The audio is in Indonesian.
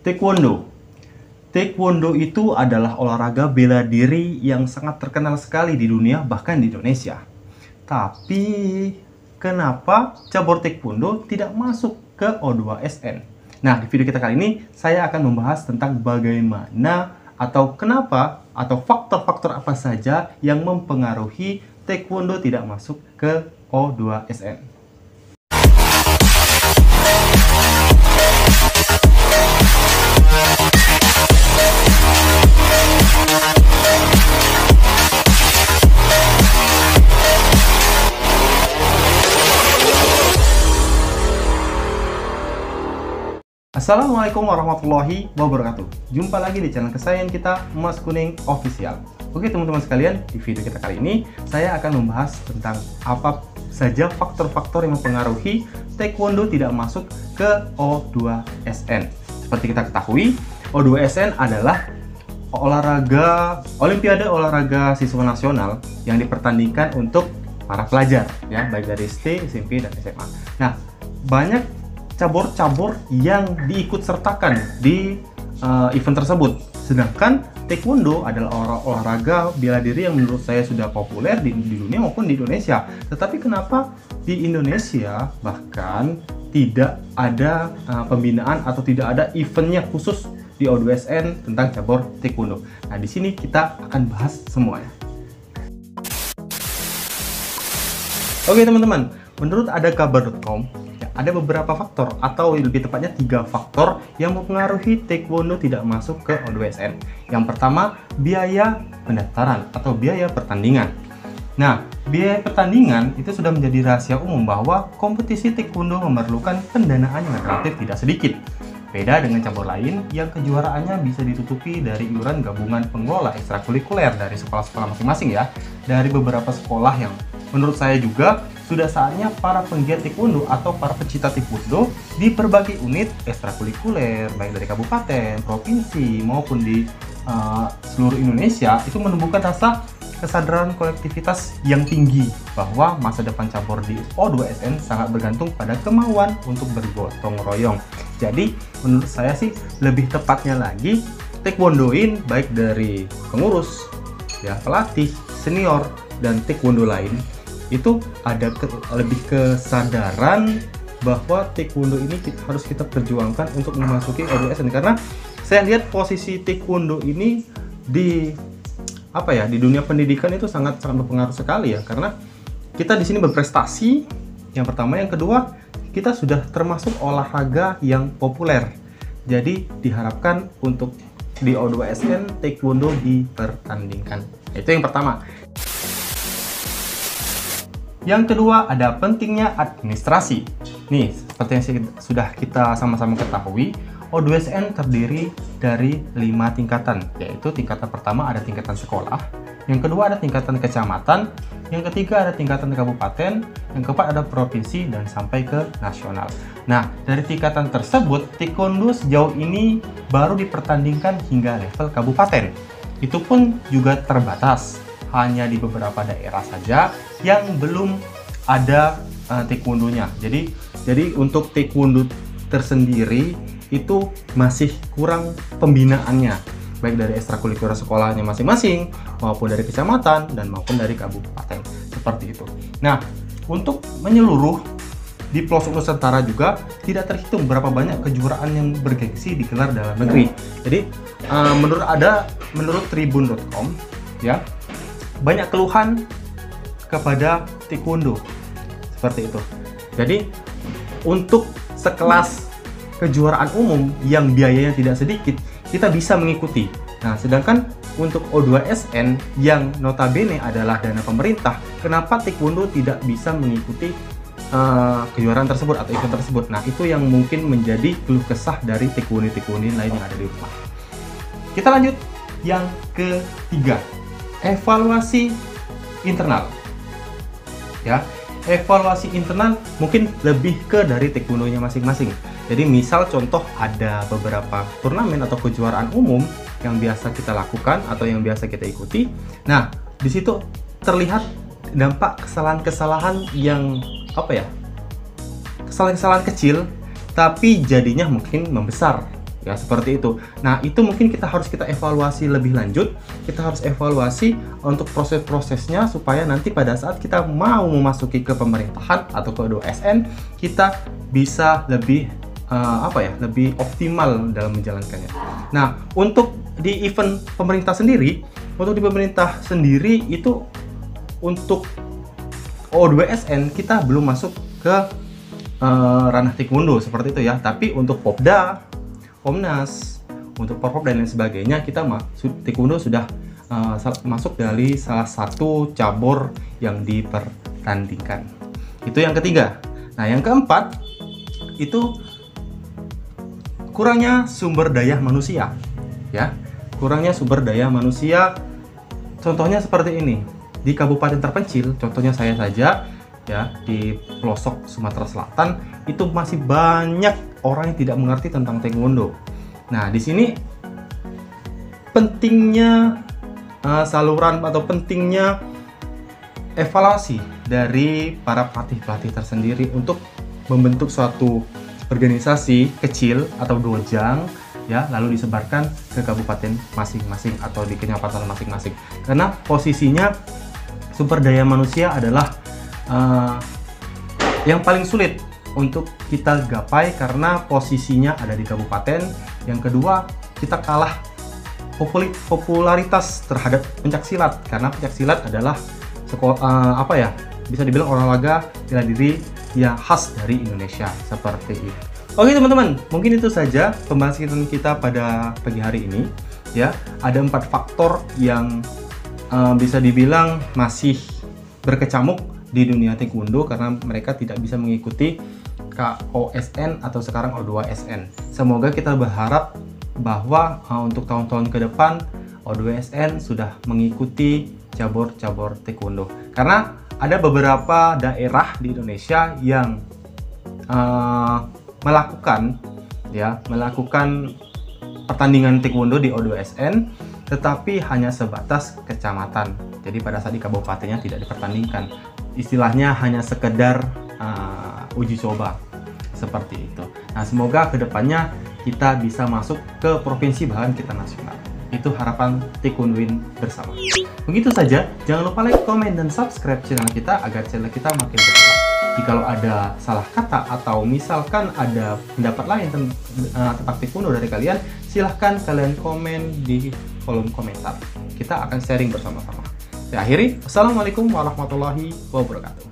Taekwondo. Taekwondo itu adalah olahraga bela diri yang sangat terkenal sekali di dunia, bahkan di Indonesia. Tapi, kenapa cabur Taekwondo tidak masuk ke O2SN? Nah, di video kita kali ini, saya akan membahas tentang bagaimana atau kenapa atau faktor-faktor apa saja yang mempengaruhi Taekwondo tidak masuk ke O2SN. Assalamualaikum warahmatullahi wabarakatuh. Jumpa lagi di channel kesayangan kita, Mas Kuning Official. Oke teman-teman sekalian, di video kita kali ini saya akan membahas tentang apa saja faktor-faktor yang mempengaruhi Taekwondo tidak masuk ke O2SN. Seperti kita ketahui, O2SN adalah Olimpiade olahraga siswa nasional yang dipertandingkan untuk para pelajar, ya, baik dari SD, SMP, dan SMA. Nah, banyak cabur-cabur yang diikut sertakan di event tersebut. Sedangkan Taekwondo adalah olahraga bela diri yang menurut saya sudah populer di dunia maupun di Indonesia. Tetapi kenapa di Indonesia bahkan tidak ada pembinaan atau tidak ada eventnya khusus di O2SN tentang cabur Taekwondo? Nah, di sini kita akan bahas semuanya. Oke teman-teman, menurut adakabar.com ada beberapa faktor, atau lebih tepatnya 3 faktor yang mempengaruhi Taekwondo tidak masuk ke O2SN. Yang pertama, biaya pendaftaran atau biaya pertandingan. Nah, biaya pertandingan itu sudah menjadi rahasia umum bahwa kompetisi Taekwondo memerlukan pendanaan yang relatif tidak sedikit. Beda dengan cabur lain yang kejuaraannya bisa ditutupi dari iuran gabungan pengelola ekstrakurikuler dari sekolah-sekolah masing-masing, ya. Dari beberapa sekolah yang menurut saya juga sudah saatnya para penggiat Taekwondo atau para pecinta Taekwondo di berbagai unit ekstrakurikuler, baik dari kabupaten, provinsi, maupun di seluruh Indonesia, itu menumbuhkan rasa kesadaran kolektivitas yang tinggi bahwa masa depan cabur di O2SN sangat bergantung pada kemauan untuk bergotong royong. Jadi, menurut saya sih lebih tepatnya lagi Taekwondoin baik dari pengurus, ya, pelatih, senior, dan Taekwondo lain itu ada lebih kesadaran bahwa Taekwondo ini harus kita perjuangkan untuk memasuki O2SN, karena saya lihat posisi Taekwondo ini di dunia pendidikan itu sangat berpengaruh sekali, ya, karena kita di sini berprestasi yang pertama, yang kedua kita sudah termasuk olahraga yang populer. Jadi diharapkan untuk di O2SN Taekwondo dipertandingkan. Itu yang pertama. Yang kedua, ada pentingnya administrasi. Nih, seperti yang sudah kita sama-sama ketahui, O2SN terdiri dari 5 tingkatan, yaitu tingkatan pertama ada tingkatan sekolah, yang kedua ada tingkatan kecamatan, yang ketiga ada tingkatan kabupaten, yang keempat ada provinsi, dan sampai ke nasional. Nah, dari tingkatan tersebut, Taekwondo sejauh ini baru dipertandingkan hingga level kabupaten. Itu pun juga terbatas, hanya di beberapa daerah saja yang belum ada Taekwondonya. Jadi untuk Taekwondo tersendiri itu masih kurang pembinaannya, baik dari ekstrakurikuler sekolahnya masing-masing, maupun dari kecamatan, dan maupun dari kabupaten, seperti itu. Nah, untuk menyeluruh di pelosok Nusantara juga tidak terhitung berapa banyak kejuaraan yang bergengsi digelar dalam negeri. Jadi menurut tribun.com, ya, banyak keluhan kepada Taekwondo seperti itu. Jadi untuk sekelas kejuaraan umum yang biayanya tidak sedikit, kita bisa mengikuti. Nah, sedangkan untuk O2SN yang notabene adalah dana pemerintah, kenapa Taekwondo tidak bisa mengikuti kejuaraan tersebut atau event tersebut? Nah, itu yang mungkin menjadi keluh kesah dari Taekwondo lain yang ada di rumah. Kita lanjut yang ketiga, evaluasi internal. Ya, evaluasi internal mungkin lebih ke dari Taekwondonya masing-masing. Jadi misal contoh ada beberapa turnamen atau kejuaraan umum yang biasa kita lakukan atau yang biasa kita ikuti. Nah, di situ terlihat dampak kesalahan-kesalahan yang kesalahan-kesalahan kecil tapi jadinya mungkin membesar. Ya, seperti itu. Nah, itu mungkin kita evaluasi lebih lanjut. Kita harus evaluasi untuk proses-prosesnya supaya nanti pada saat kita mau memasuki ke pemerintahan atau ke O2SN, kita bisa lebih lebih optimal dalam menjalankannya. Nah, untuk di event pemerintah sendiri, itu untuk O2SN kita belum masuk ke ranah taekwondo seperti itu ya. Tapi untuk Popda, Komnas, untuk Porprov dan lain sebagainya, kita taekwondo sudah masuk dari salah satu cabur yang dipertandingkan. Itu yang ketiga. Nah, yang keempat itu kurangnya sumber daya manusia, ya. Kurangnya sumber daya manusia. Contohnya seperti ini. Di kabupaten terpencil, contohnya saya saja, ya, di pelosok Sumatera Selatan, itu masih banyak orang yang tidak mengerti tentang taekwondo. Nah, di sini pentingnya saluran atau pentingnya evaluasi dari para pelatih-pelatih tersendiri untuk membentuk suatu organisasi kecil atau dojang, ya, lalu disebarkan ke kabupaten masing-masing atau di kecamatan masing-masing. Karena posisinya sumber daya manusia adalah yang paling sulit untuk kita gapai karena posisinya ada di kabupaten. Yang kedua, kita kalah popularitas terhadap pencaksilat karena pencaksilat adalah bisa dibilang olahraga bela diri yang khas dari Indonesia seperti itu. Oke teman-teman, mungkin itu saja pembahasan kita pada pagi hari ini. Ya, ada 4 faktor yang bisa dibilang masih berkecamuk di dunia taekwondo karena mereka tidak bisa mengikuti KOSN atau sekarang O2SN. Semoga kita berharap bahwa untuk tahun-tahun ke depan O2SN sudah mengikuti cabur-cabur taekwondo. Karena ada beberapa daerah di Indonesia yang melakukan pertandingan taekwondo di O2SN, tetapi hanya sebatas kecamatan. Jadi pada saat di kabupatennya tidak dipertandingkan. Istilahnya hanya sekedar uji coba seperti itu. Nah, semoga kedepannya kita bisa masuk ke provinsi bahkan kita nasional. Itu harapan taekwondoin bersama. Begitu saja, jangan lupa like, komen, dan subscribe channel kita agar channel kita makin berkembang. Jika ada salah kata atau misalkan ada pendapat lain tentang taekwondo dari kalian, silahkan kalian komen di kolom komentar. Kita akan sharing bersama-sama. Saya akhiri, wassalamualaikum warahmatullahi wabarakatuh.